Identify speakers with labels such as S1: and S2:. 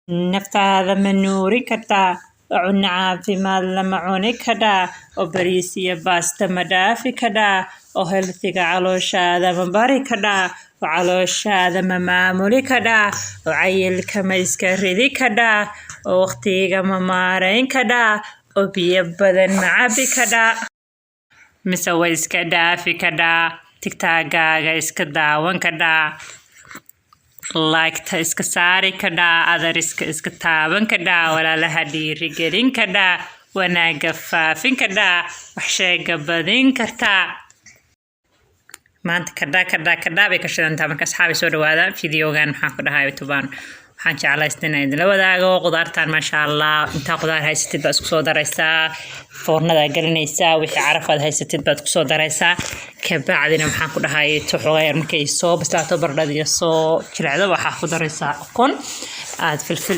S1: naftaada ma nuuri kartaa cunno caafimaad lama cuni karaa oo bariis iyo baasta ma dhaafi karaa oo healthiga calooshaada ma bari karaa oo calooshaada ma maamuli karaa oo cayilka ma iska ridi karaa oo waqtiga ma maarayn karaa oo biyo badan ma cabi karaa mise way iska dhaafi karaa tigtaagaaga iska daawan karaa like iska saari karaa adariska iska taaban karaa walaalaha dhiirigelin karaa wanaaga faafin karaa wax sheega badin kartaa maanta kadhaa bay ka shidantaa marka asxaabi soo dhawaada fideogan waxaan ku dhahay tubaan waxaan jeclaystaa inaan idinla wadaago qudaartan maasha Allah inta qudaar haysatid baad isku soo daraysaa foornada galinaysaa wixii carafaad haysatid baad ku soo daraysaa kabacdina waxaan ku dhahay tuxogeer markay soo bislaato baradhada iyo soo jilicdo waxaa ku daraysaa ukun aad filfil